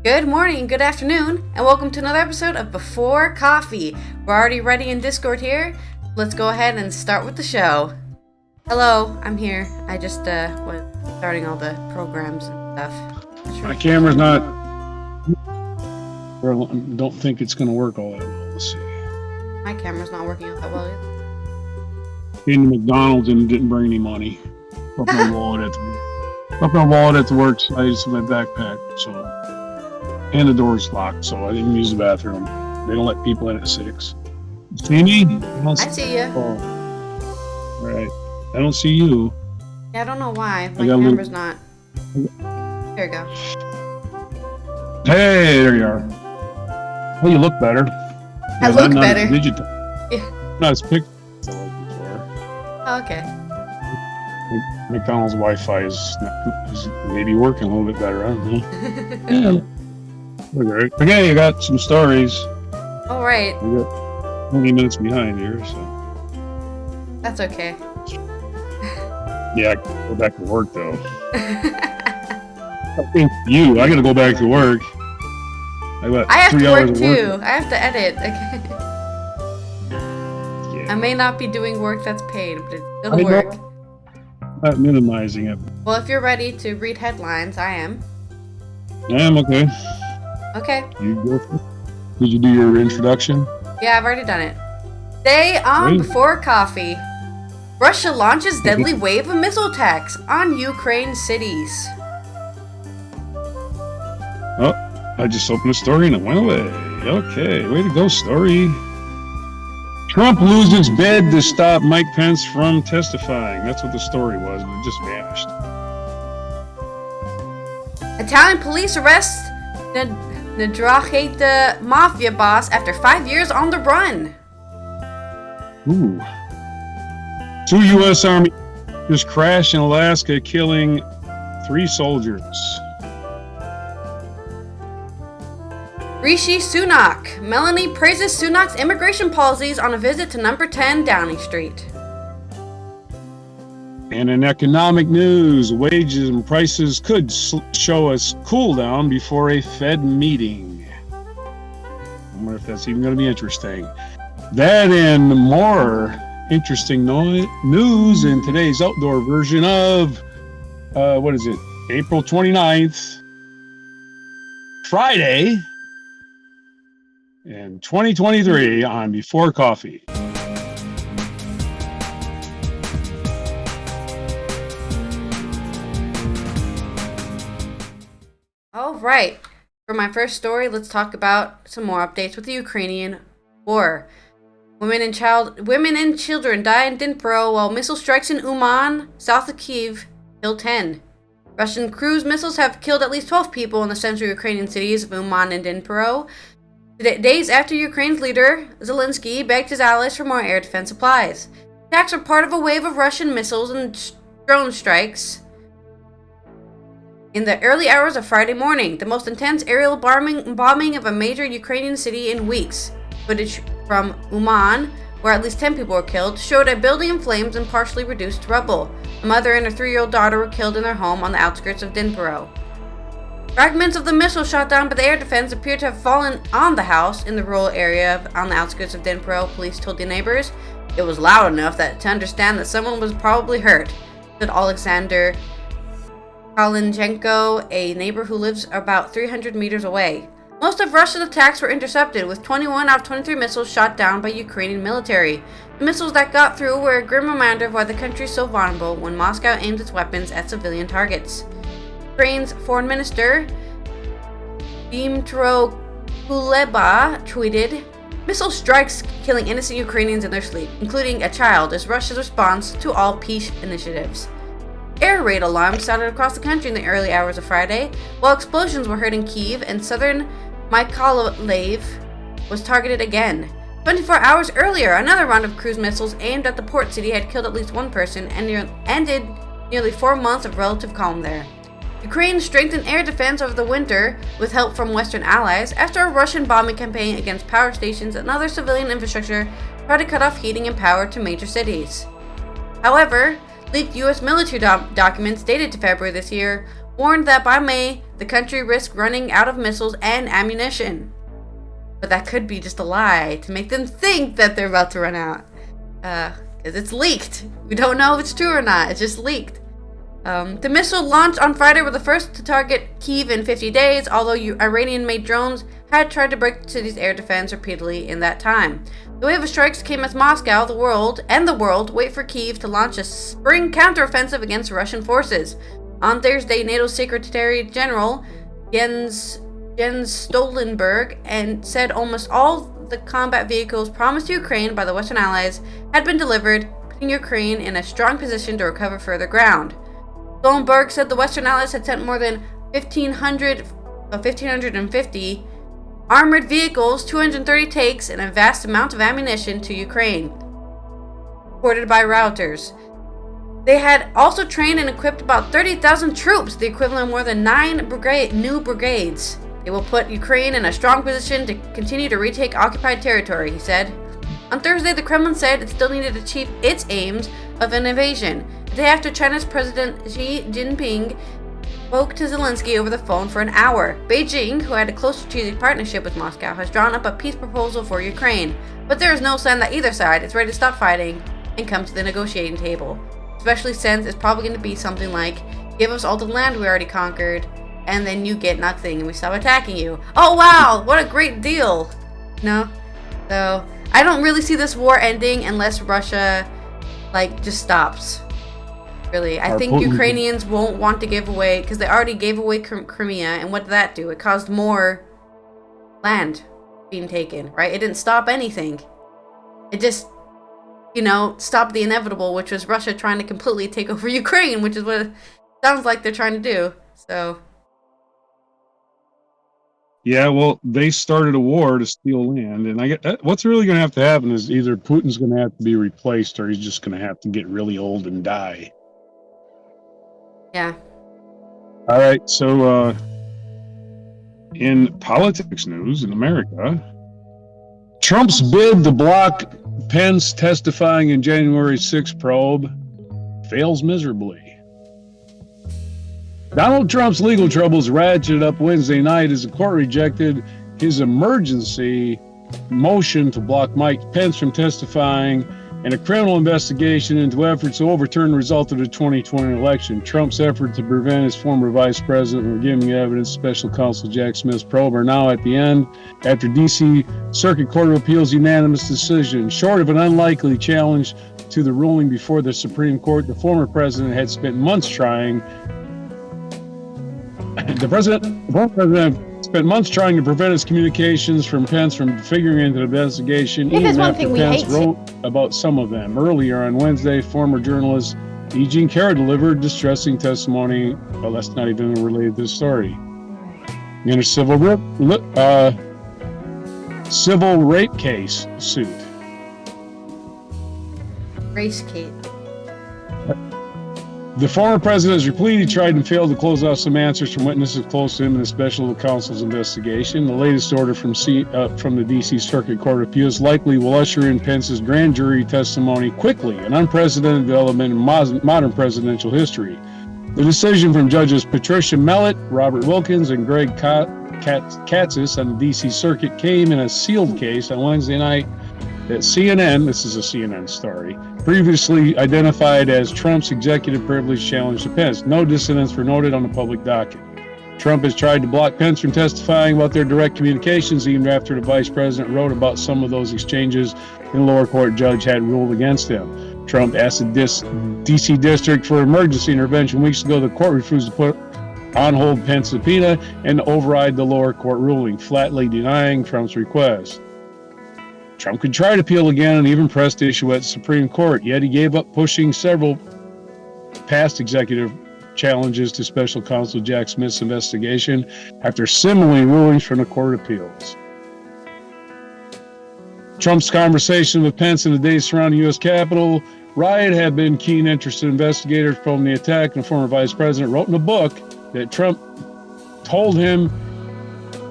Good morning, good afternoon, and welcome to another episode of Before Coffee. We're already ready in Discord here. Let's go ahead and start with the show. Hello, I'm here. I just was starting all the programs and stuff. My camera's not. Don't think it's gonna work all that well. Let's see. My camera's not working out that well either. Came to McDonald's and didn't bring any money. Up my wallet at the work site, so my backpack. And the door's locked, so I didn't use the bathroom. They don't let people in at 6. See me? I see you. Oh. All right. I don't see you. Yeah, I don't know why. My camera's not. There you go. Hey, there you are. Well, you look better. I look better. Digital. Yeah. Not as picture like before. Oh, okay. McDonald's Wi-Fi is maybe working a little bit better. I don't know. Yeah. Alright. Okay, I got some stories. All right. We got 20 minutes behind here, so. That's okay. Yeah, I gotta go back to work though. I think I gotta go back to work. I have to work too. I have to edit. Yeah. I may not be doing work that's paid, but it's still work. I'm not minimizing it. Well, if you're ready to read headlines, I am. I am okay. Okay. You go for it. Did you do your introduction? Yeah, I've already done it. Today on Before Coffee, Russia launches deadly wave of missile attacks on Ukraine cities. Oh, I just opened the story and it went away. Okay, way to go, story. Trump loses bid to stop Mike Pence from testifying. That's what the story was, but it just vanished. Italian police arrest the mafia boss after 5 years on the run. Ooh. 2 U.S. Army just crashed in Alaska, killing 3 soldiers. Rishi Sunak. Melanie praises Sunak's immigration policies on a visit to number 10 Downing Street. And in economic news, wages and prices could show us cool down before a Fed meeting. I wonder if that's even going to be interesting. That and more interesting news in today's outdoor version of, April 29th, Friday, in 2023 on Before Coffee. All right. For my first story, let's talk about some more updates with the Ukrainian war. Women and children die in Dnipro while missile strikes in Uman, south of Kyiv, kill 10. Russian cruise missiles have killed at least 12 people in the central Ukrainian cities of Uman and Dnipro, days after Ukraine's leader, Zelensky, begged his allies for more air defense supplies. Attacks are part of a wave of Russian missiles and drone strikes in the early hours of Friday morning, the most intense aerial bombing of a major Ukrainian city in weeks. Footage from Uman, where at least 10 people were killed, showed a building in flames and partially reduced to rubble. A mother and her 3-year-old daughter were killed in their home on the outskirts of Dnipro. Fragments of the missile shot down by the air defense appear to have fallen on the house in the rural area on the outskirts of Dnipro, police told the neighbors. It was loud enough to understand that someone was probably hurt, said Alexander Kalinchenko, a neighbor who lives about 300 meters away. Most of Russia's attacks were intercepted, with 21 out of 23 missiles shot down by Ukrainian military. The missiles that got through were a grim reminder of why the country is so vulnerable when Moscow aims its weapons at civilian targets. Ukraine's foreign minister, Dmytro Kuleba, tweeted, "Missile strikes killing innocent Ukrainians in their sleep, including a child, is Russia's response to all peace initiatives." Air raid alarms sounded across the country in the early hours of Friday, while explosions were heard in Kyiv and southern Mykolaiv was targeted again. 24 hours earlier, another round of cruise missiles aimed at the port city had killed at least one person and ended nearly 4 months of relative calm there. Ukraine strengthened air defense over the winter with help from Western allies after a Russian bombing campaign against power stations and other civilian infrastructure tried to cut off heating and power to major cities. However, leaked U.S. military documents dated to February this year warned that by May, the country risked running out of missiles and ammunition. But that could be just a lie to make them think that they're about to run out. Because it's leaked. We don't know if it's true or not. It's just leaked. The missile launched on Friday were the first to target Kyiv in 50 days, although Iranian-made drones had tried to break the city's air defense repeatedly in that time. The wave of strikes came as Moscow, the world wait for Kyiv to launch a spring counteroffensive against Russian forces. On Thursday, NATO Secretary General Jens Stoltenberg said almost all the combat vehicles promised to Ukraine by the Western Allies had been delivered, putting Ukraine in a strong position to recover further ground. Stoltenberg said the Western Allies had sent more than 1,550 armored vehicles, 230 tanks, and a vast amount of ammunition to Ukraine, reported by Reuters. They had also trained and equipped about 30,000 troops, the equivalent of more than 9 new brigades. They will put Ukraine in a strong position to continue to retake occupied territory, he said. On Thursday, the Kremlin said it still needed to achieve its aims of an invasion. The day after China's President Xi Jinping spoke to Zelensky over the phone for an hour. Beijing, who had a close strategic partnership with Moscow, has drawn up a peace proposal for Ukraine. But there is no sign that either side is ready to stop fighting and come to the negotiating table. Especially since it's probably going to be something like, give us all the land we already conquered, and then you get nothing and we stop attacking you. Oh wow, what a great deal! No? So, I don't really see this war ending unless Russia, just stops. Really, I think Ukrainians won't want to give away, because they already gave away Crimea, and what did that do? It caused more land being taken, right? It didn't stop anything. It just, stopped the inevitable, which was Russia trying to completely take over Ukraine, which is what it sounds like they're trying to do. So. Yeah, well, they started a war to steal land, and what's really going to happen is either Putin's going to have to be replaced, or he's just going to have to get really old and die. Yeah. All right, so in politics news in America, Trump's bid to block Pence testifying in January 6th probe fails miserably. Donald Trump's legal troubles ratcheted up Wednesday night as the court rejected his emergency motion to block Mike Pence from testifying in a criminal investigation into efforts to overturn the result of the 2020 election. Trump's effort to prevent his former vice president from giving evidence, special counsel Jack Smith's probe, are now at the end after D.C. Circuit Court of Appeals' unanimous decision. Short of an unlikely challenge to the ruling before the Supreme Court, the former president had spent months trying to prevent his communications from Pence from figuring into the investigation, even after Pence wrote about some of them. Earlier on Wednesday, former journalist E. Jean Carroll delivered distressing testimony. Well, that's not even related to the story. In a civil rape case suit. Race case. The former president has repeatedly tried and failed to close off some answers from witnesses close to him in the special counsel's investigation. The latest order from the D.C. Circuit Court of Appeals likely will usher in Pence's grand jury testimony quickly, an unprecedented development in modern presidential history. The decision from Judges Patricia Mellett, Robert Wilkins, and Greg Katsas on the D.C. Circuit came in a sealed case on Wednesday night that CNN, this is a CNN story, previously identified as Trump's executive privilege challenge to Pence. No dissidents were noted on the public docket. Trump has tried to block Pence from testifying about their direct communications even after the vice president wrote about some of those exchanges and the lower court judge had ruled against him. Trump asked the D.C. District for emergency intervention weeks ago. The court refused to put on hold Pence's subpoena and override the lower court ruling, flatly denying Trump's request. Trump could try to appeal again and even press the issue at the Supreme Court, yet he gave up pushing several past executive challenges to special counsel Jack Smith's investigation after similar rulings from the Court of Appeals. Trump's conversation with Pence in the days surrounding the U.S. Capitol riot had been keen interest in investigators from the attack, and the former vice president wrote in a book that Trump told him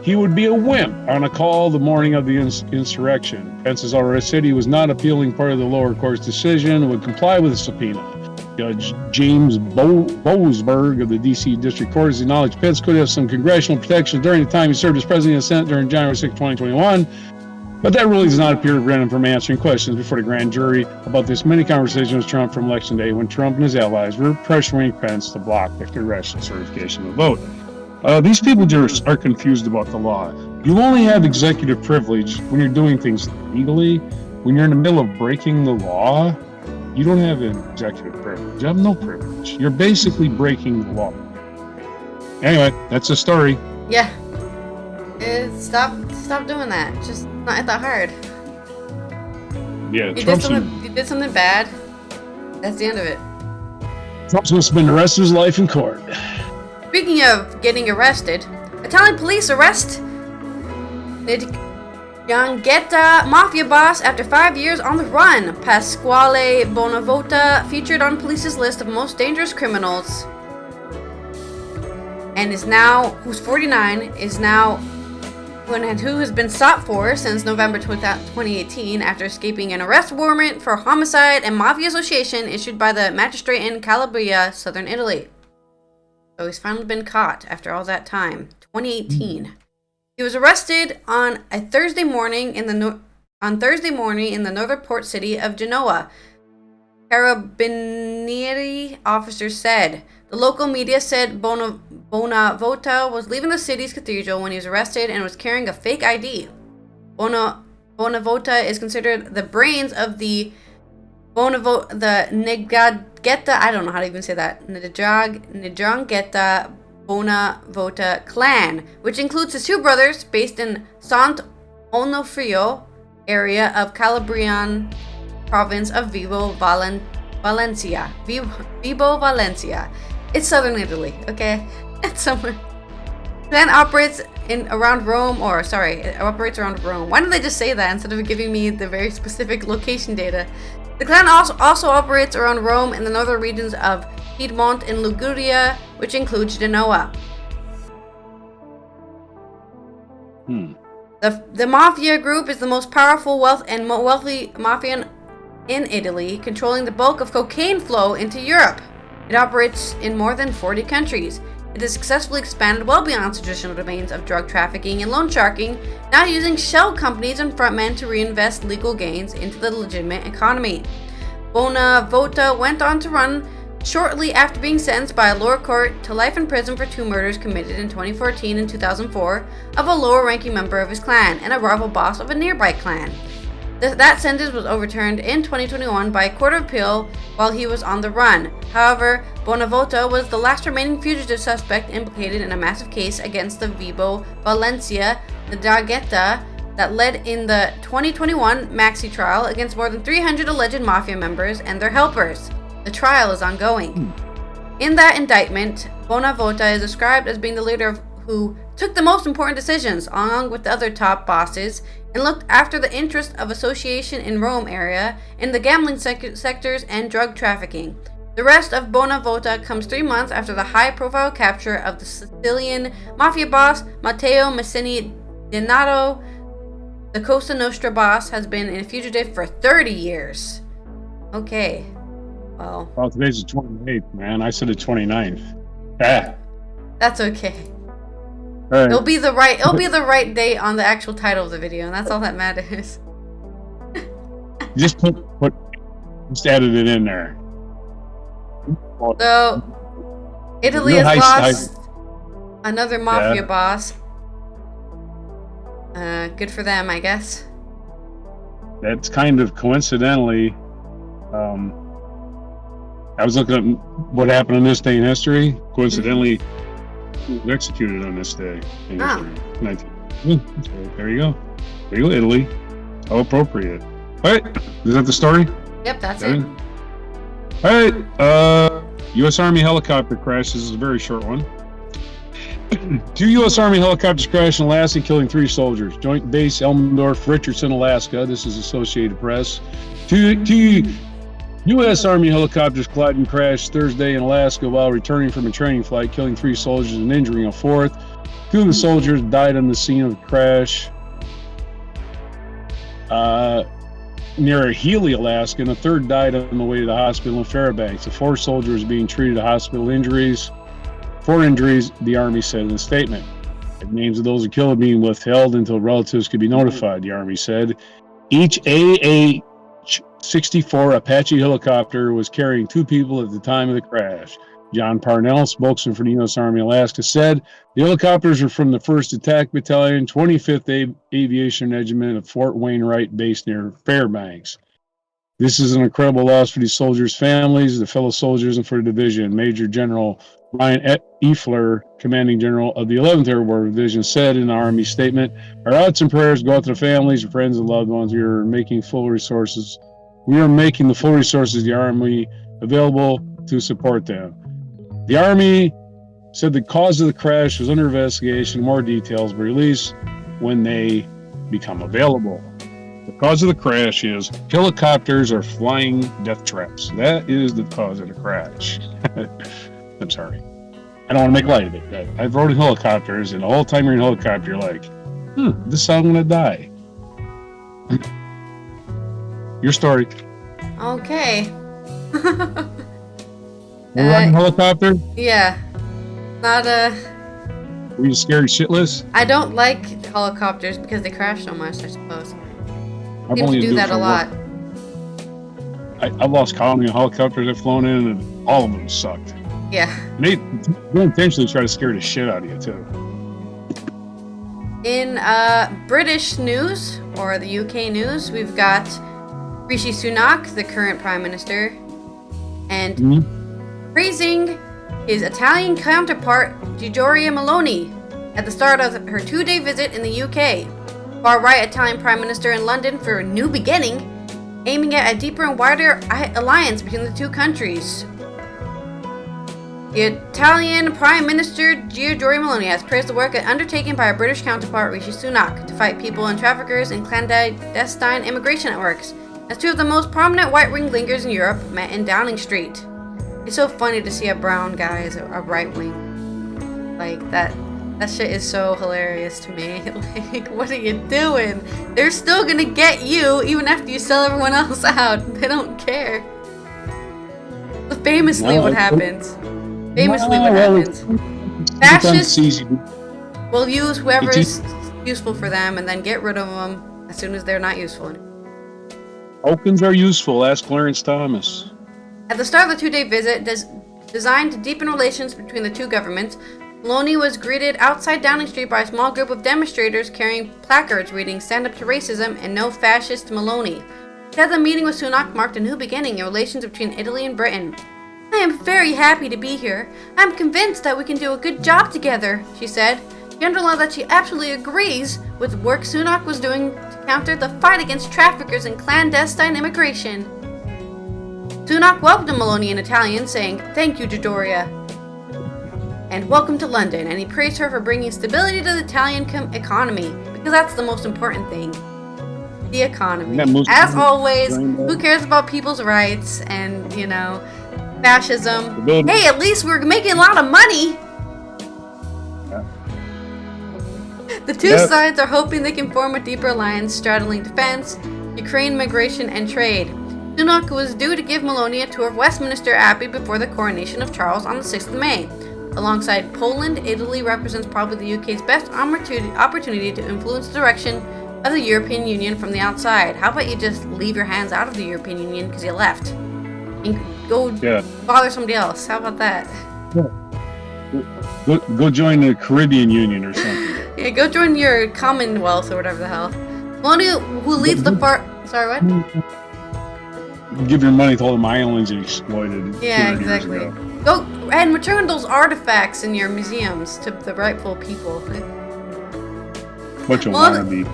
he would be a wimp on a call the morning of the insurrection. Pence has already said he was not appealing part of the lower court's decision and would comply with the subpoena. Judge James Boasberg of the D.C. District Court has acknowledged Pence could have some congressional protections during the time he served as president of the Senate during January 6, 2021. But that really does not appear to prevent him from answering questions before the grand jury about this mini conversation with Trump from Election Day, when Trump and his allies were pressuring Pence to block the congressional certification of the vote. These people just are confused about the law. You only have executive privilege when you're doing things legally. When you're in the middle of breaking the law, you don't have an executive privilege. You have no privilege. You're basically breaking the law. Anyway, that's the story. Yeah. Stop doing that. Just not that hard. Yeah, You did something bad. That's the end of it. Trump's going to spend the rest of his life in court. Speaking of getting arrested, Italian police arrest Ndrangheta mafia boss after 5 years on the run. Pasquale Bonavota featured on police's list of most dangerous criminals, and who's 49, who has been sought for since November 2018 after escaping an arrest warrant for homicide and mafia association issued by the magistrate in Calabria, southern Italy. So he's finally been caught after all that time. 2018. He was arrested on Thursday morning in the northern port city of Genoa. Carabinieri officers said. The local media said Bonavota was leaving the city's cathedral when he was arrested and was carrying a fake ID. Bonavota is considered the brains of the Ndrangheta, I don't know how to even say that, Ndrangheta Bonavota clan, which includes his two brothers based in Sant Onofrio area of Calabrian province of Vibo Valencia. It's southern Italy, okay? It's somewhere. Clan operates around Rome. Why didn't they just say that instead of giving me the very specific location data? The clan also operates around Rome in the northern regions of Piedmont and Liguria, which includes Genoa. The mafia group is the most powerful, wealthy mafia in Italy, controlling the bulk of cocaine flow into Europe. It operates in more than 40 countries. It has successfully expanded well beyond traditional domains of drug trafficking and loan sharking, now using shell companies and frontmen to reinvest legal gains into the legitimate economy. Bonavota went on to run shortly after being sentenced by a lower court to life in prison for 2 murders committed in 2014 and 2004 of a lower-ranking member of his clan and a rival boss of a nearby clan. That sentence was overturned in 2021 by a court of appeal while he was on the run. However, Bonavota was the last remaining fugitive suspect implicated in a massive case against the Vibo Valencia Ndrangheta that led in the 2021 maxi trial against more than 300 alleged mafia members and their helpers. The trial is ongoing. In that indictment, Bonavota is described as being the leader who took the most important decisions, along with the other top bosses, and looked after the interest of association in Rome area, in the gambling sectors and drug trafficking. The arrest of Bonavota comes 3 months after the high-profile capture of the Sicilian mafia boss Matteo Messini Denaro. The Cosa Nostra boss has been a fugitive for 30 years. Okay. Well, today's the 28th, man. I said the 29th. Ah. That's okay. All right. It'll be the right date on the actual title of the video, and that's all that matters. Just added it in there. So, Italy has lost another mafia boss. Good for them, I guess. That's kind of coincidentally. I was looking at what happened in this day in history. Coincidentally, he was executed on this day in history. There you go. There you go, Italy. How appropriate. All right, is that the story? Yep, that's it. All right, U.S. Army helicopter crash. This is a very short one. 2 U.S. Army helicopters crashed in Alaska, killing 3 soldiers. Joint Base Elmendorf, Richardson, Alaska. This is Associated Press. Two U.S. Army helicopters collided and crashed Thursday in Alaska while returning from a training flight, killing 3 soldiers and injuring a 4th. 2 of the soldiers died on the scene of the crash. near Healy, Alaska, and a third died on the way to the hospital in Fairbanks. The 4 soldiers being treated at hospital injuries. 4 injuries, the Army said in a statement. The names of those who killed are being withheld until relatives could be notified, the Army said. Each AH-64 Apache helicopter was carrying 2 people at the time of the crash. John Parnell, spokesman for the U.S. Army Alaska, said the helicopters are from the 1st Attack Battalion, 25th Aviation Regiment of Fort Wainwright, based near Fairbanks. This is an incredible loss for these soldiers' families, the fellow soldiers, and for the division. Major General Ryan Eifler, commanding general of the 11th Airborne Division, said in the Army statement, "Our thoughts and prayers go out to the families, friends, and loved ones. We are making the full resources of the Army available to support them." The Army said the cause of the crash was under investigation. More details will be released when they become available. The cause of the crash is helicopters are flying death traps. That is the cause of the crash. I'm sorry. I don't want to make light of it. I've rode in helicopters, and the whole time you're in a helicopter, you're like, this is how I'm going to die. Your story. Okay. You riding a helicopter? Yeah. Not Were you scared shitless? I don't like helicopters because they crash so much, I suppose. I've Seem only to do that a lot. I've lost count of helicopters I've flown in, and all of them sucked. Yeah. And they intentionally try to scare the shit out of you, too. In British news, or the UK news, we've got Rishi Sunak, the current Prime Minister, and praising his Italian counterpart, Giorgia Meloni, at the start of her 2-day visit in the UK. Far-right Italian Prime Minister in London for a new beginning, aiming at a deeper and wider alliance between the two countries. The Italian Prime Minister Giorgia Meloni has praised the work undertaken by her British counterpart Rishi Sunak to fight people and traffickers in clandestine immigration networks, as 2 of the most prominent right-wing leaders in Europe met in Downing Street. It's so funny to see a brown guy as a right-wing. Like, that shit is so hilarious to me. Like, what are you doing? They're still gonna get you even after you sell everyone else out. They don't care. Famously, what happens? Fascists will use whoever is useful for them and then get rid of them as soon as they're not useful anymore. Tokens are useful. Ask Clarence Thomas. At the start of the 2-day visit, designed to deepen relations between the two governments, Meloni was greeted outside Downing Street by a small group of demonstrators carrying placards reading "Stand up to racism" and "No fascist Meloni." She said the meeting with Sunak marked a new beginning in relations between Italy and Britain. "I am very happy to be here. I am convinced that we can do a good job together," she said. She underlined that she absolutely agrees with the work Sunak was doing to counter the fight against traffickers and clandestine immigration. Sunak welcomed Meloni in Italian, saying, "Thank you, Giorgia, and welcome to London," and he praised her for bringing stability to the Italian economy, because that's the most important thing. The economy. As always, who cares about people's rights and, fascism? Hey, at least we're making a lot of money! The two sides are hoping they can form a deeper alliance straddling defense, Ukraine, migration, and trade. Sunak was due to give Meloni a tour of Westminster Abbey before the coronation of Charles on the 6th of May. Alongside Poland, Italy represents probably the UK's best opportunity to influence the direction of the European Union from the outside. How about you just leave your hands out of the European Union because you left? And go bother somebody else. How about that? Go join the Caribbean Union or something. Yeah, go join your Commonwealth or whatever the hell. Meloni, who leads the part... Sorry, what? Give your money to all the islands you exploited. Yeah, exactly. Go and return those artifacts in your museums to the rightful people. What you want to be.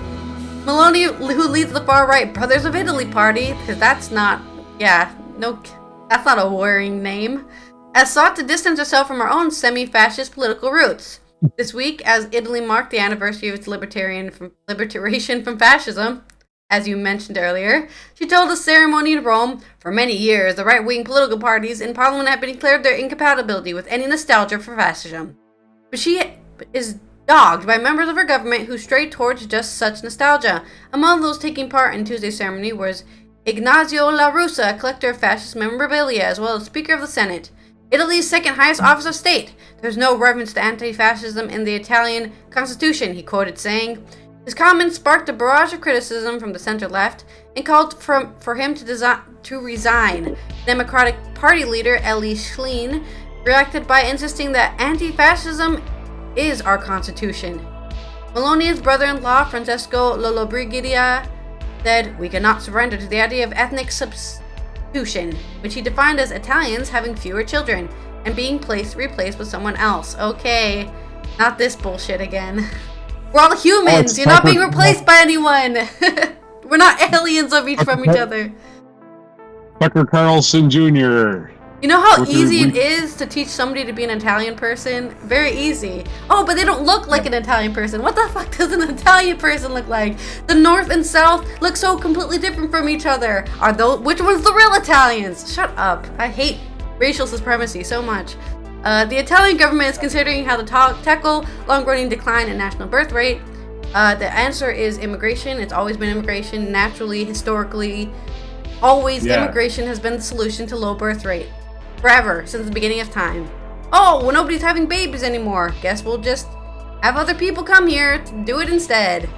Meloni, who leads the far-right Brothers of Italy party, because that's not... that's not a worrying name, has sought to distance herself from her own semi-fascist political roots. This week, as Italy marked the anniversary of its liberation from fascism, as you mentioned earlier, she told a ceremony in Rome, "For many years, the right-wing political parties in Parliament have declared their incompatibility with any nostalgia for fascism. But she is dogged by members of her government who stray towards just such nostalgia. Among those taking part in Tuesday's ceremony was Ignazio La Russa, a collector of fascist memorabilia, as well as Speaker of the Senate. Italy's second highest office of state. There's no reference to anti-fascism in the Italian constitution, he quoted saying. His comments sparked a barrage of criticism from the center-left and called for him to resign. Democratic Party leader Elly Schlein reacted by insisting that anti-fascism is our constitution. Meloni's brother-in-law, Francesco Lollobrigida, said, "We cannot surrender to the idea of ethnic substitution," which he defined as Italians having fewer children and being replaced with someone else. Okay, not this bullshit again. We're all humans. You're not being replaced by anyone. We're not aliens from each other. Tucker Carlson Jr. You know how easy it is to teach somebody to be an Italian person? Very easy. Oh, but they don't look like an Italian person. What the fuck does an Italian person look like? The North and South look so completely different from each other. Which one's the real Italians? Shut up. I hate racial supremacy so much. The Italian government is considering how to tackle long-running decline in national birth rate. The answer is immigration. It's always been immigration. Naturally, historically, immigration has been the solution to low birth rate. Forever, since the beginning of time. Oh, well, nobody's having babies anymore. Guess we'll just have other people come here to do it instead.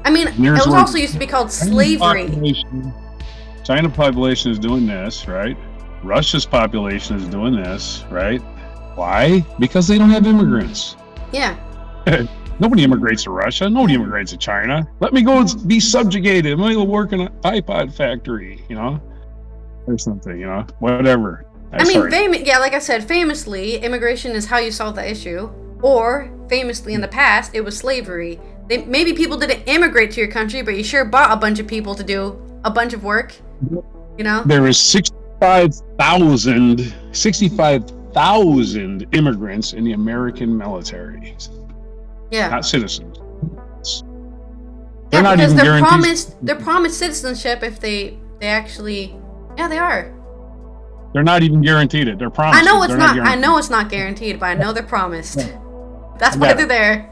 I mean, it was also used to be called slavery. China population is doing this, right? Russia's population is doing this, right? Why? Because they don't have immigrants. Yeah. Nobody immigrates to Russia. Nobody immigrates to China. Let me go and be subjugated. Let me go work in an iPod factory, or something, whatever. Like I said, famously, immigration is how you solve that issue. Or, famously in the past, it was slavery. Maybe people didn't immigrate to your country, but you sure bought a bunch of people to do a bunch of work. There was 65,000 immigrants in the American military. Yeah. Not citizens. They're not even guaranteed. They're promised citizenship if they actually. Yeah, they are. They're not even guaranteed it. They're promised. I know it's not. I know it's not guaranteed, but I know they're promised. Yeah. That's why they're there.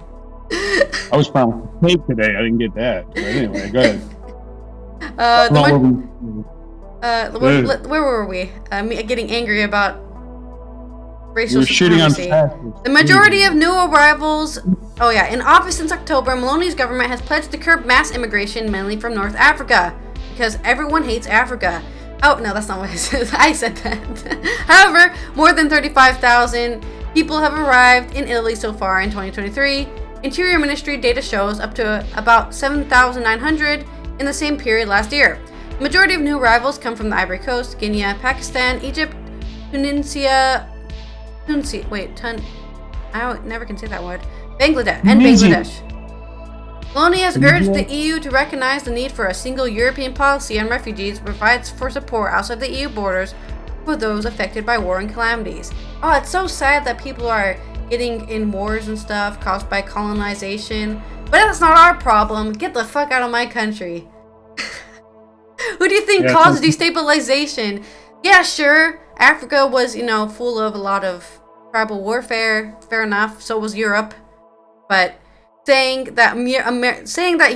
I was promised cake today. I didn't get that. But anyway, go ahead. Where were we? Getting angry about racial supremacy. The majority of new arrivals. Oh yeah, in office since October, Meloni's government has pledged to curb mass immigration, mainly from North Africa, because everyone hates Africa. Oh, no, that's not what I said. I said that. However, more than 35,000 people have arrived in Italy so far in 2023. Interior Ministry data shows up to about 7,900 in the same period last year. The majority of new arrivals come from the Ivory Coast, Guinea, Pakistan, Egypt, Tunisia, I never can say that word. Bangladesh. Meloni has urged the EU to recognize the need for a single European policy on refugees that provides for support outside the EU borders for those affected by war and calamities. Oh, it's so sad that people are getting in wars and stuff caused by colonization. But that's not our problem. Get the fuck out of my country. Who do you think caused destabilization? Yeah, sure. Africa was, full of a lot of tribal warfare. Fair enough. So was Europe. But saying that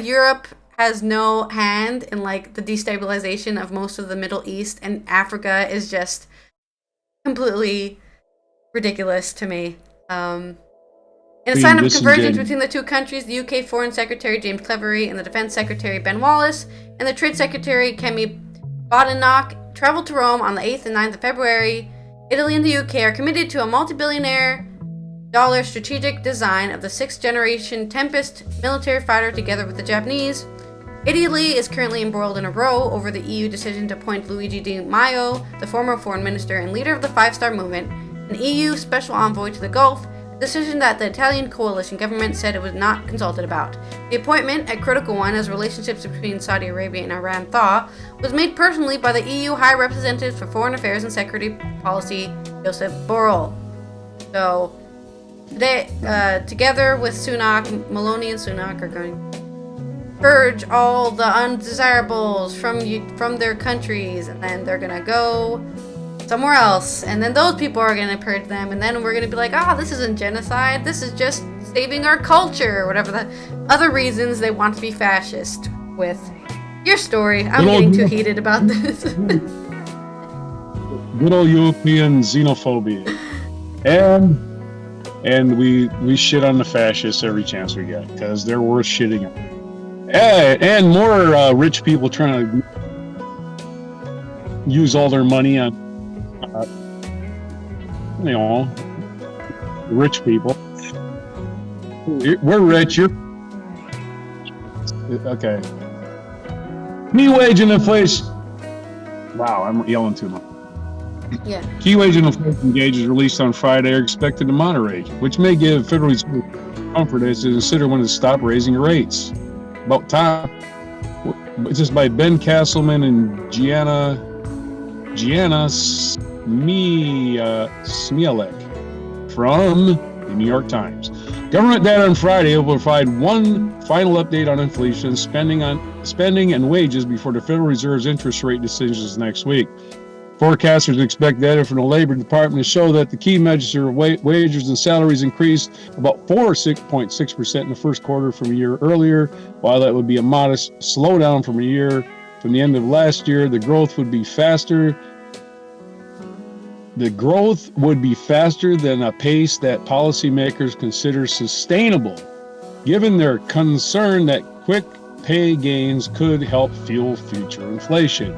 Europe has no hand in the destabilization of most of the Middle East and Africa is just completely ridiculous to me. In a sign of convergence between the two countries, the UK Foreign Secretary James Cleverly and the Defence Secretary Ben Wallace and the Trade Secretary Kemi Badenoch traveled to Rome on the 8th and 9th of February. Italy and the UK are committed to a multi-billion dollar strategic design of the 6th-generation Tempest military fighter together with the Japanese. Italy is currently embroiled in a row over the EU decision to appoint Luigi Di Maio, the former foreign minister and leader of the Five Star Movement, an EU special envoy to the Gulf, a decision that the Italian coalition government said it was not consulted about. The appointment, a critical one as relationships between Saudi Arabia and Iran thaw, was made personally by the EU High Representative for Foreign Affairs and Security Policy, Joseph Borrell. So, today, together with Sunak, Meloni and Sunak are going to purge all the undesirables from their countries, and then they're going to go somewhere else, and then those people are going to purge them, and then we're going to be like, this isn't genocide, this is just saving our culture, or whatever the other reasons they want to be fascist with. Your story. I'm Good old getting too Europe- heated about this. Good old European xenophobia. And we shit on the fascists every chance we get because they're worth shitting on. And more rich people trying to use all their money on, rich people. We're rich. You're okay. Key wage and inflation. Wow, I'm yelling too much. Yeah. Key wage and inflation gauges released on Friday are expected to moderate, which may give Federal Reserve comfort as to consider when to stop raising rates. About time. This is by Ben Castleman and Gianna Smielek from the New York Times. Government data on Friday will provide one final update on inflation, spending and wages before the Federal Reserve's interest rate decisions next week. Forecasters expect data from the Labor Department to show that the key measure of wages and salaries increased about 4.6% in the first quarter from a year earlier. While that would be a modest slowdown from the end of last year, the growth would be faster. The growth would be faster than a pace that policymakers consider sustainable, given their concern that quick pay gains could help fuel future inflation.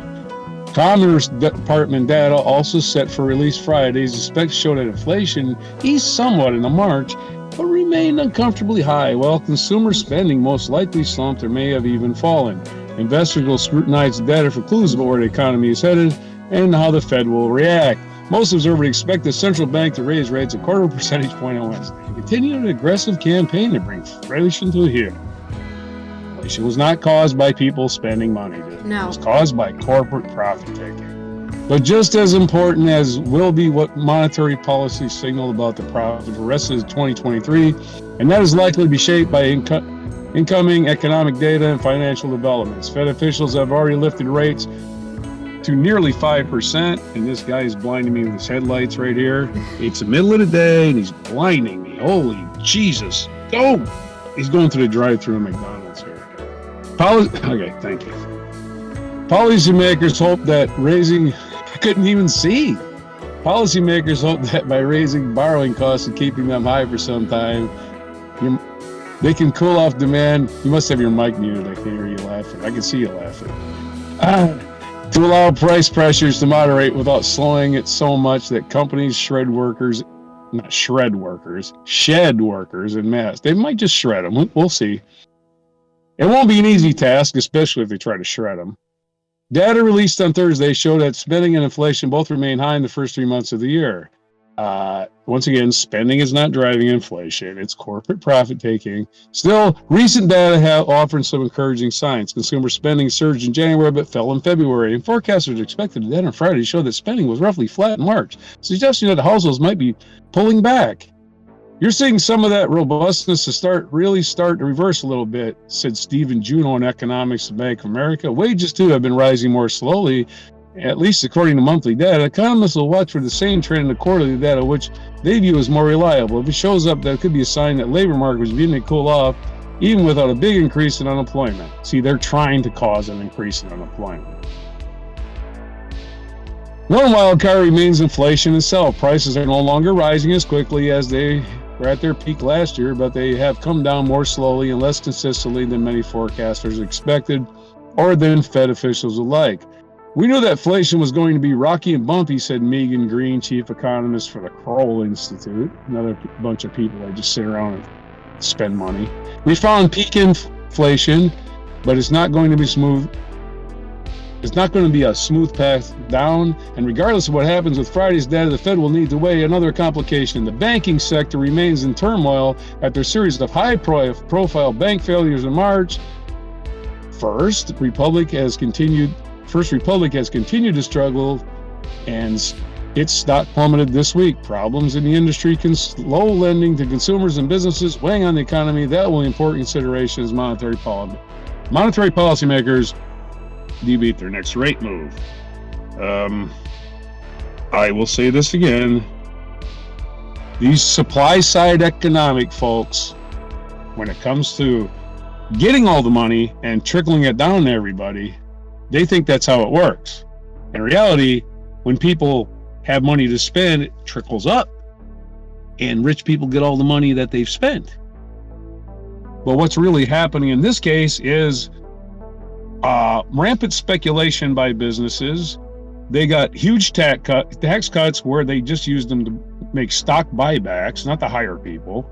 Commerce Department data, also set for release Friday, is expected to show that inflation eased somewhat in March, but remained uncomfortably high, while consumer spending most likely slumped or may have even fallen. Investors will scrutinize the data for clues about where the economy is headed and how the Fed will react. Most observers expect the central bank to raise rates a quarter percentage point on Wednesday and continue an aggressive campaign to bring inflation to a heel. Inflation was not caused by people spending money. No. It was caused by corporate profit taking. But just as important as will be what monetary policy signaled about the profit for the rest of 2023, and that is likely to be shaped by incoming economic data and financial developments. Fed officials have already lifted rates to nearly 5%, and this guy is blinding me with his headlights right here. It's the middle of the day, and he's blinding me. Holy Jesus. Go! He's going through the drive-thru at McDonald's here. Okay, thank you. Policymakers hope that I couldn't even see. Policymakers hope that by raising borrowing costs and keeping them high for some time, they can cool off demand. You must have your mic muted. I can hear you laughing. I can see you laughing. To allow price pressures to moderate without slowing it so much that companies shed workers en masse. They might just shred them. We'll see. It won't be an easy task, especially if they try to shred them. Data released on Thursday showed that spending and inflation both remain high in the first 3 months of the year. Once again, spending is not driving inflation. It's corporate profit taking. Still, recent data have offered some encouraging signs. Consumer spending surged in January but fell in February, and forecasters expected the data on Friday to show that spending was roughly flat in March, suggesting that households might be pulling back. You're seeing some of that robustness to start to reverse a little bit, said Stephen Juneau in economics of Bank of America. Wages, too, have been rising more slowly, at least according to monthly data. Economists will watch for the same trend in the quarterly data, which they view as more reliable. If it shows up, that could be a sign that labor market is beginning to cool off, even without a big increase in unemployment. See, they're trying to cause an increase in unemployment. One wild card remains inflation itself. Prices are no longer rising as quickly as they were at their peak last year, but they have come down more slowly and less consistently than many forecasters expected or than Fed officials would like. We knew that inflation was going to be rocky and bumpy, said Megan Green, chief economist for the Kroll Institute, another bunch of people that just sit around and spend money. We found peak inflation, but it's not going to be smooth. It's not going to be a smooth path down, and regardless of what happens with Friday's data, the Fed will need to weigh another complication. The banking sector remains in turmoil after a series of high-profile bank failures in March. First Republic has continued to struggle, and its stock plummeted this week. Problems in the industry can slow lending to consumers and businesses, weighing on the economy. That will be important consideration as monetary policymakers debate their next rate move. I will say this again. These supply-side economic folks, when it comes to getting all the money and trickling it down to everybody. They think that's how it works. In reality, when people have money to spend, it trickles up, and rich people get all the money that they've spent. But what's really happening in this case is rampant speculation by businesses. They got huge tax cuts where they just used them to make stock buybacks, not to hire people.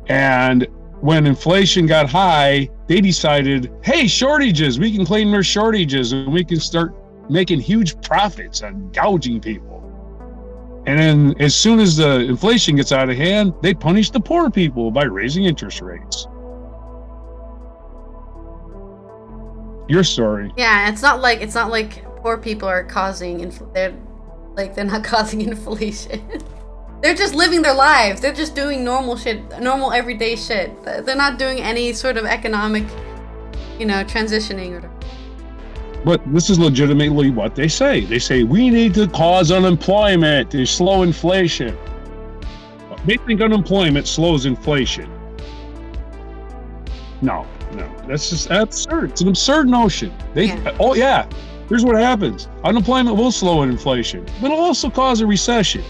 And when inflation got high, they decided, hey, shortages, we can claim their shortages and we can start making huge profits on gouging people. And then as soon as the inflation gets out of hand, they punish the poor people by raising interest rates. Your story. Yeah, it's not like poor people are causing they're not causing inflation. They're just living their lives. They're just doing normal shit, normal everyday shit. They're not doing any sort of economic, transitioning or whatever. But this is legitimately what they say. They say, we need to cause unemployment to slow inflation. They think unemployment slows inflation. No, that's just absurd. It's an absurd notion. Here's what happens. Unemployment will slow inflation, but it'll also cause a recession.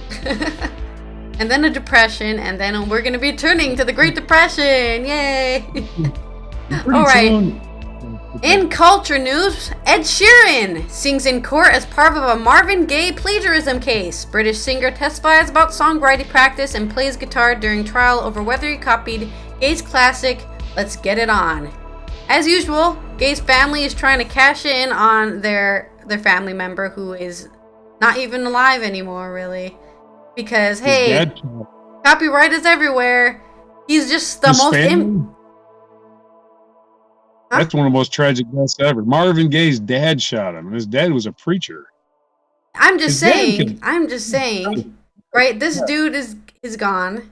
And then a depression, and then we're going to be turning to the Great Depression. Yay! All right. In culture news, Ed Sheeran sings in court as part of a Marvin Gaye plagiarism case. British singer testifies about songwriting practice and plays guitar during trial over whether he copied Gaye's classic Let's Get It On. As usual, Gaye's family is trying to cash in on their family member who is not even alive anymore, really. Because, hey, copyright is everywhere. He's just the most... That's one of the most tragic deaths ever. Marvin Gaye's dad shot him, and his dad was a preacher. I'm just saying, right? This dude is gone,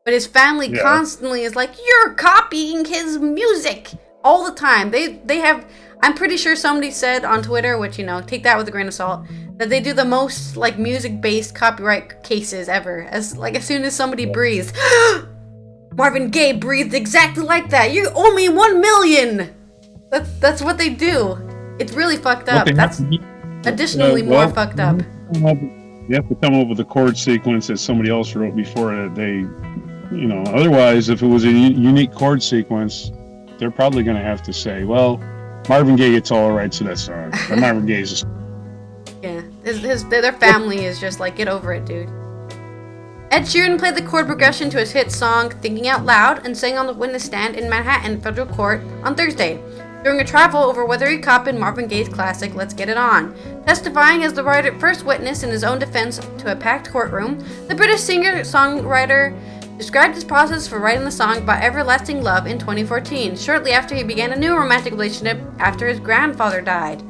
but his family constantly is like, you're copying his music all the time. They have... I'm pretty sure somebody said on Twitter, which, take that with a grain of salt, that they do the most, music-based copyright cases ever. As soon as somebody breathes, Marvin Gaye breathed exactly like that. You owe me $1 million. That's what they do. It's really fucked up. That's additionally more fucked up. You have to come up with a chord sequence that somebody else wrote before they, otherwise, if it was a unique chord sequence, they're probably going to have to say, well, Marvin Gaye gets all rights to that song. Marvin Gaye is just... Yeah, their family is just like, get over it, dude. Ed Sheeran played the chord progression to his hit song Thinking Out Loud and sang on the witness stand in Manhattan federal court on Thursday during a trial over whether he copied Marvin Gaye's classic Let's Get It On. Testifying as the first witness in his own defense to a packed courtroom, the British singer-songwriter described his process for writing the song about everlasting love in 2014, shortly after he began a new romantic relationship after his grandfather died.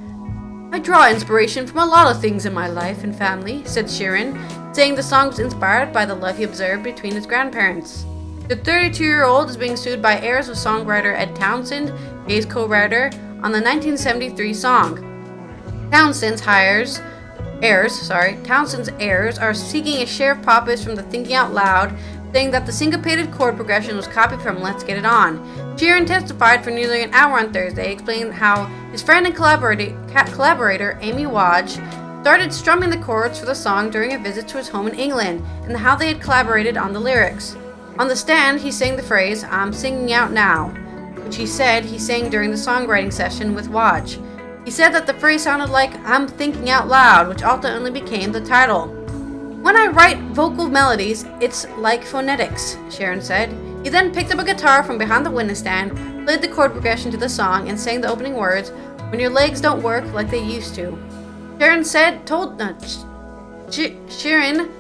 I draw inspiration from a lot of things in my life and family, said Sheeran, saying the song was inspired by the love he observed between his grandparents. The 32-year-old is being sued by heirs of songwriter Ed Townsend, Gaye's co-writer, on the 1973 song. Townsend's heirs are seeking a share of profits from the Thinking Out Loud, saying that the syncopated chord progression was copied from Let's Get It On. Sheeran testified for nearly an hour on Thursday, explaining how his friend and collaborator Amy Wadge started strumming the chords for the song during a visit to his home in England, and how they had collaborated on the lyrics. On the stand, he sang the phrase, I'm singing out now, which he said he sang during the songwriting session with Wadge. He said that the phrase sounded like I'm thinking out loud, which ultimately became the title. When I write vocal melodies, it's like phonetics, Sheeran said. He then picked up a guitar from behind the witness stand, played the chord progression to the song, and sang the opening words, when your legs don't work like they used to. Sheeran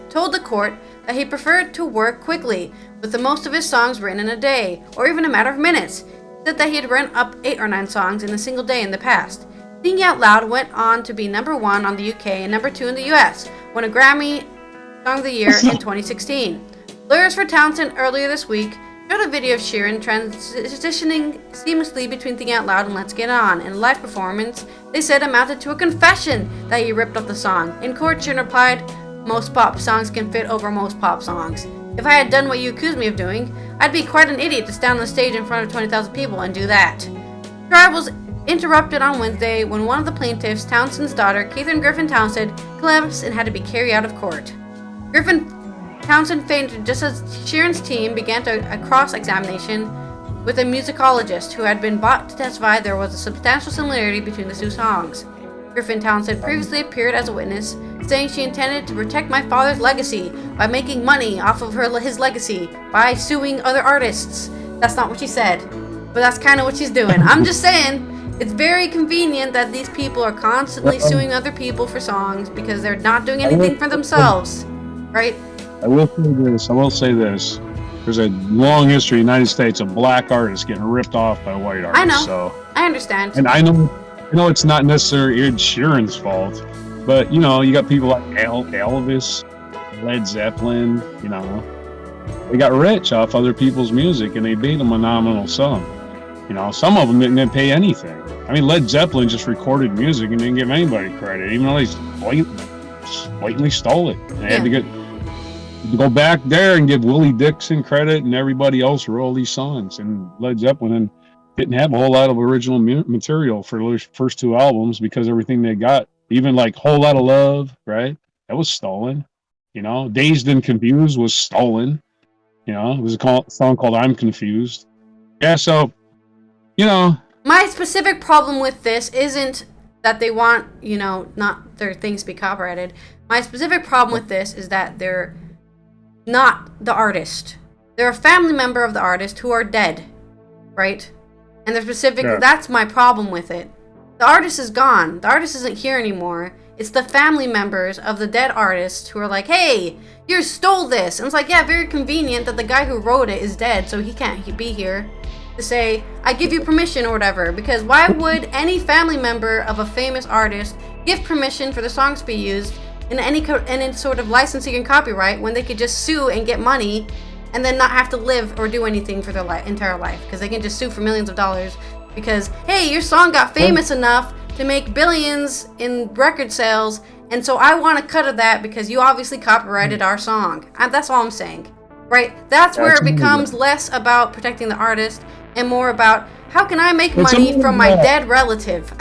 told the court that he preferred to work quickly, with the most of his songs written in a day, or even a matter of minutes. He said that he had written up 8 or 9 songs in a single day in the past. Thinking Out Loud went on to be number 1 on the UK and number 2 in the US, won a Grammy Song of the Year in 2016. Lawyers for Townsend earlier this week showed a video of Sheeran transitioning seamlessly between Thinking Out Loud and Let's Get On. In a live performance, they said amounted to a confession that he ripped up the song. In court, Sheeran replied, most pop songs can fit over most pop songs. If I had done what you accused me of doing, I'd be quite an idiot to stand on the stage in front of 20,000 people and do that. The trial was interrupted on Wednesday when one of the plaintiffs, Townsend's daughter, Catherine Griffin Townsend, collapsed and had to be carried out of court. Townsend fainted just as Sheeran's team began a cross-examination with a musicologist who had been brought to testify there was a substantial similarity between the two songs. Griffin Townsend previously appeared as a witness, saying she intended to protect my father's legacy by making money off of his legacy by suing other artists. That's not what she said, but that's kind of what she's doing. I'm just saying, it's very convenient that these people are constantly suing other people for songs because they're not doing anything for themselves, right? I will say this. There's a long history in the United States of black artists getting ripped off by white artists. I know. So, I understand. and I know it's not necessarily Ed Sheeran's fault, but you got people like Elvis, Led Zeppelin. They got rich off other people's music, and they paid them a nominal sum. Some of them didn't pay anything. I mean, Led Zeppelin just recorded music and didn't give anybody credit, even though they blatantly stole it. And they had to go back there and give Willie Dixon credit, and everybody else wrote all these songs. And Led Zeppelin didn't have a whole lot of original material for the first two albums because everything they got, even like Whole Lot of Love, right? That was stolen. Dazed and Confused was stolen. It was a song called I'm Confused. Yeah, so, My specific problem with this isn't that they want, not their things to be copyrighted. My specific problem with this is that they're not the artist. They're a family member of the artist who are dead, right? And they're specific. Yeah. That's my problem with it. The artist is gone. The artist isn't here anymore. It's the family members of the dead artist who are like, hey, you stole this. And it's like, yeah, very convenient that the guy who wrote it is dead, so he can't be here to say, I give you permission or whatever. Because why would any family member of a famous artist give permission for the songs to be used in any sort of licensing and copyright when they could just sue and get money and then not have to live or do anything for their entire life? Because they can just sue for millions of dollars because, hey, your song got famous enough to make billions in record sales, and so I want a cut of that because you obviously copyrighted our song. That's all I'm saying, right? That's where it becomes less about protecting the artist and more about how can I make money from my dead relative.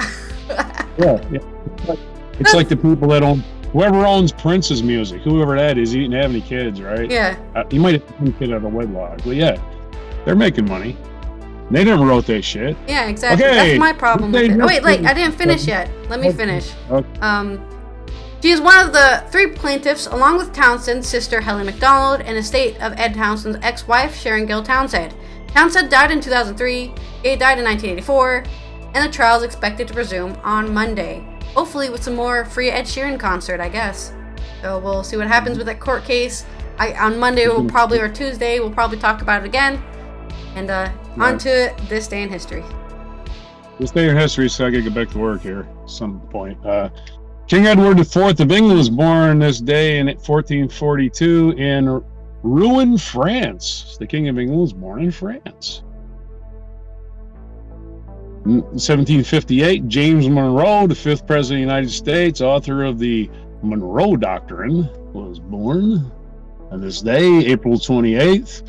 It's like the people that own, whoever owns Prince's music, whoever that is, he didn't have any kids, right? Yeah. He might have one kid out of wedlock, but yeah, they're making money. They never wrote that shit. Yeah, exactly. Okay. That's my problem with it. Oh, wait, I didn't finish yet. Let me finish. Okay. She is one of the three plaintiffs, along with Townsend's sister, Helen MacDonald, and estate of Ed Townsend's ex-wife, Sharon Gill Townsend. Townsend died in 2003, Gay died in 1984, and the trial is expected to resume on Monday. Hopefully with some more free Ed Sheeran concert, I guess. So we'll see what happens with that court case. On Monday, or Tuesday, we'll probably talk about it again. And on to this day in history. This day in history, so I gotta get back to work here at some point. King Edward IV of England was born this day in 1442 in Rouen, France. The King of England was born in France. In 1758, James Monroe, the fifth president of the United States, author of the Monroe Doctrine, was born on this day, April 28th.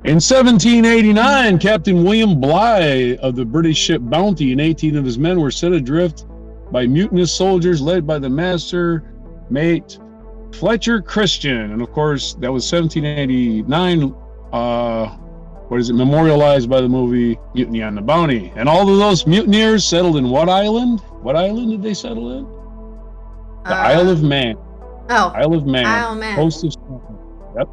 In 1789, Captain William Bligh of the British ship Bounty and 18 of his men were set adrift by mutinous soldiers led by the master mate Fletcher Christian. And of course, that was 1789, memorialized by the movie Mutiny on the Bounty. And all of those mutineers settled in what island? What island did they settle in? The Isle of Man. Oh. Isle of Man. Isle of Man. Coast of Scotland. Yep.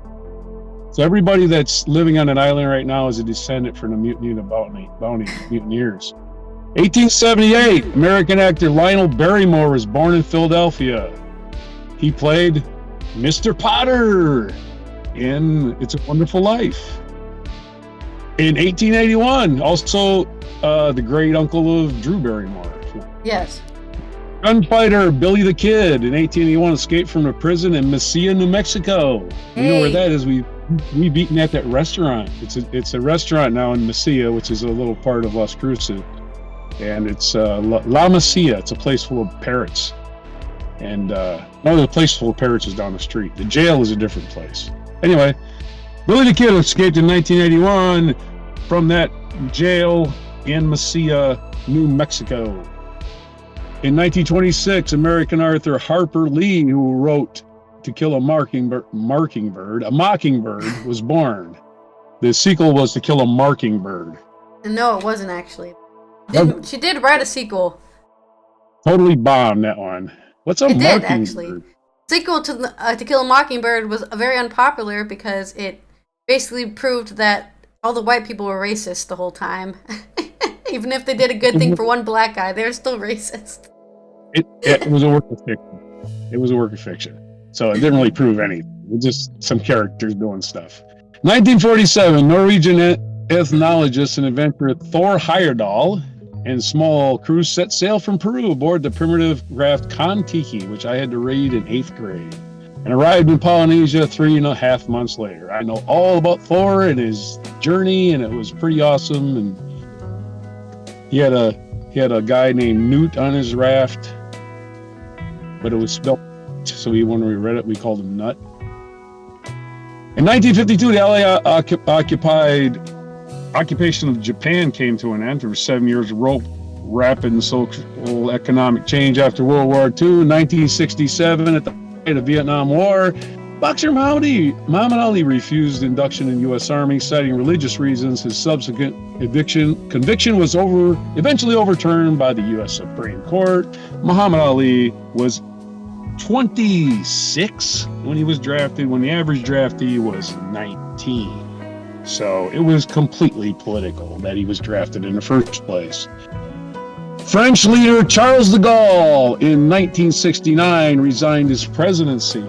So everybody that's living on an island right now is a descendant from the Mutiny on the Bounty mutineers. 1878, American actor Lionel Barrymore was born in Philadelphia. He played Mr. Potter in It's a Wonderful Life. In 1881, also the great uncle of Drew Barrymore. Yes. Gunfighter Billy the Kid in 1881 escaped from a prison in Missile, New Mexico. Hey. You know where that is? We've eaten at that restaurant. It's a restaurant now in Missile, which is a little part of Las Cruces. And it's La Mesilla. It's a place full of parrots. And the place full of parrots is down the street. The jail is a different place. Anyway, Billy the Kid escaped in 1981 from that jail in Missile, New Mexico. In 1926, American author Harper Lee, who wrote To Kill a Mockingbird, was born. The sequel was To Kill a Mockingbird. No, it wasn't actually. She did write a sequel. Totally bombed that one. What's a Mockingbird? It did, actually. Sequel to To Kill a Mockingbird was very unpopular because it basically proved that all the white people were racist the whole time. Even if they did a good thing for one black guy, they were still racist. It was a work of fiction. It was a work of fiction. So it didn't really prove anything. It was just some characters doing stuff. 1947, Norwegian ethnologist and adventurer Thor Heyerdahl and small crew set sail from Peru aboard the primitive raft Kon-Tiki, which I had to read in 8th grade, and arrived in Polynesia 3.5 months later. I know all about Thor and his journey, and it was pretty awesome. And he had a guy named Newt on his raft, but it was spelled, so when we read it, we called him Nut. In 1952, the Allied occupation of Japan came to an end. There were 7 years of rapid social economic change after World War II. In 1967, at the height of the Vietnam War, boxer Muhammad Ali refused induction in the U.S. Army, citing religious reasons. His subsequent conviction was eventually overturned by the U.S. Supreme Court. Muhammad Ali was 26 when he was drafted, when the average draftee was 19. So it was completely political that he was drafted in the first place. French leader Charles de Gaulle in 1969 resigned his presidency.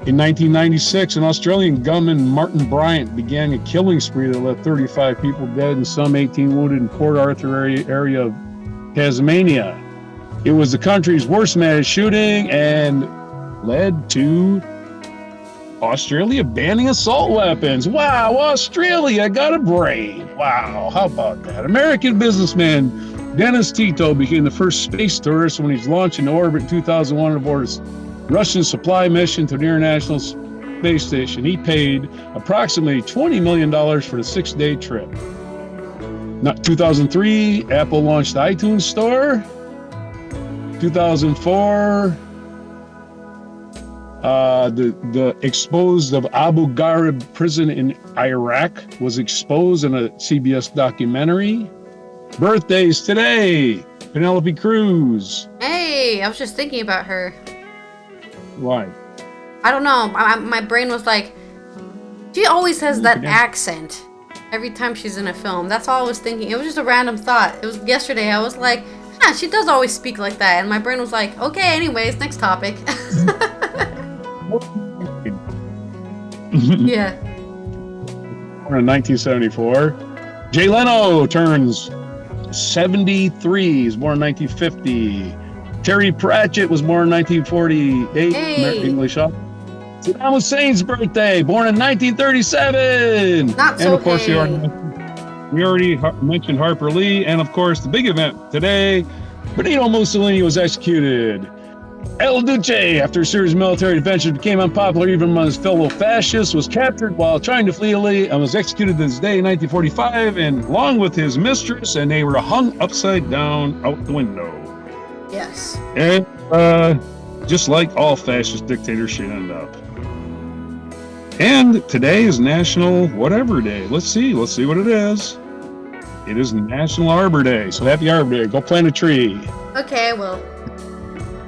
In 1996, an Australian gunman, Martin Bryant, began a killing spree that left 35 people dead and some 18 wounded in Port Arthur area of Tasmania. It was the country's worst mass shooting and led to Australia banning assault weapons. Wow, Australia got a brain. Wow, how about that? American businessman Dennis Tito became the first space tourist when he's launched into orbit in 2001 aboard his Russian supply mission to the International Space Station. He paid approximately $20 million for the 6-day trip. 2003, Apple launched the iTunes Store. 2004, the exposed of Abu Ghraib prison in Iraq was exposed in a CBS documentary. Birthdays today, Penelope Cruz. Hey, I was just thinking about her. Why? I don't know. My brain was like, she always has that accent every time she's in a film. That's all I was thinking. It was just a random thought. It was yesterday. I was like, she does always speak like that. And my brain was like, okay, anyways, next topic. Yeah. Born in 1974. Jay Leno turns 73. He's born in 1950. Terry Pratchett was born in 1948. Hey. English up. Saddam Hussein's birthday, born in 1937. Not so. And of course, we already mentioned Harper Lee, and of course, the big event today, Benito Mussolini was executed. El Duce, after a series of military adventures, became unpopular even among his fellow fascists, was captured while trying to flee Italy, and was executed this day in 1945, and along with his mistress, and they were hung upside down out the window. Yes. And just like all fascist dictators should end up. And today is National Whatever Day. Let's see what it is. It is National Arbor Day, so happy Arbor Day. Go plant a tree. Okay, I will.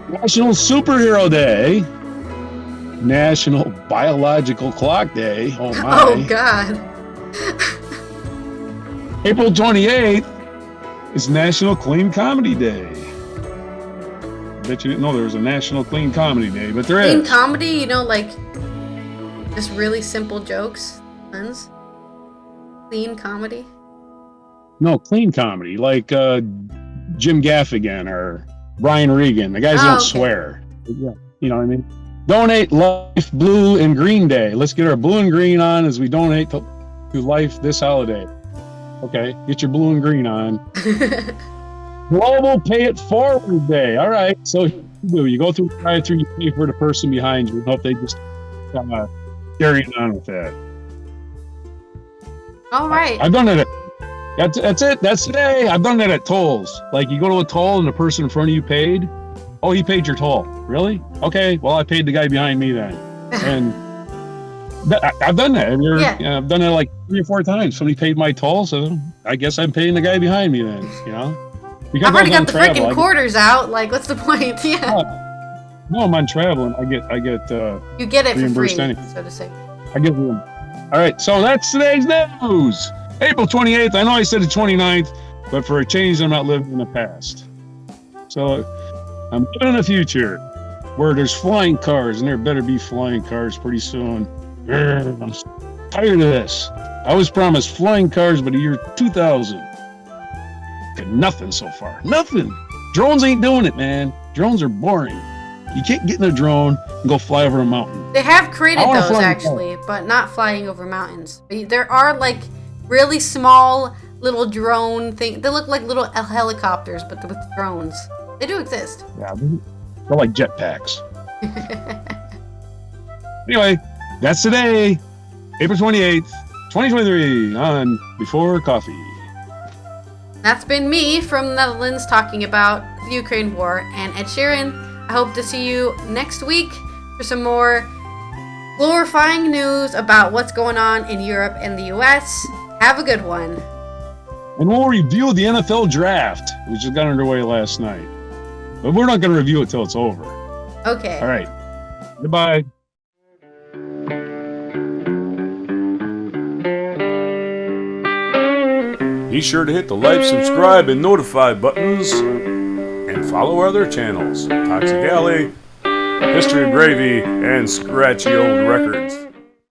National Superhero Day. National Biological Clock Day. Oh my. Oh God. April 28th is National Clean Comedy Day. I bet you didn't know there was a National Clean Comedy Day, but there is. Clean comedy, you know, like just really simple jokes. Friends. Clean comedy. No, clean comedy, like Jim Gaffigan or Brian Regan. The guys don't swear. Yeah, you know what I mean? Donate Life Blue and Green Day. Let's get our blue and green on as we donate to life this holiday. Okay, get your blue and green on. Global Pay It Forward Day. All right, so you go through the drive-thru, you pay for the person behind you. Hope they just carrying on with that. All right. I've done it. That's it. That's today. I've done that at tolls. Like you go to a toll and the person in front of you paid. Oh, he paid your toll. Really? Okay. Well, I paid the guy behind me then. And I've done that. I've done it like 3 or 4 times. Somebody paid my toll, so I guess I'm paying the guy behind me then. You know. Because I've already got the freaking quarters out. Like, what's the point? Yeah. No, I'm on travel and I get you get it for free, anyway. so to say. I get them. All right, so that's today's news. April 28th. I know I said the 29th, but for a change, I'm not living in the past. So I'm living in the future where there's flying cars, and there better be flying cars pretty soon. I'm tired of this. I was promised flying cars by the year 2000. Got nothing so far. Nothing. Drones ain't doing it, man. Drones are boring. You can't get in a drone and go fly over a mountain. They have created those actually, but not flying over mountains. There are like really small little drone things. They look like little helicopters, but with drones. They do exist. Yeah, they're like jetpacks. Anyway, that's today, April 28th, 2023 on Before Coffee. That's been me from the Netherlands talking about the Ukraine war and Ed Sheeran. I hope to see you next week for some more glorifying news about what's going on in Europe and the US. Have a good one. And we'll review the NFL draft, which just got underway last night. But we're not going to review it till it's over. Okay. All right. Goodbye. Be sure to hit the like, subscribe, and notify buttons. And follow our other channels, Toxic Alley, History of Gravy, and Scratchy Old Records.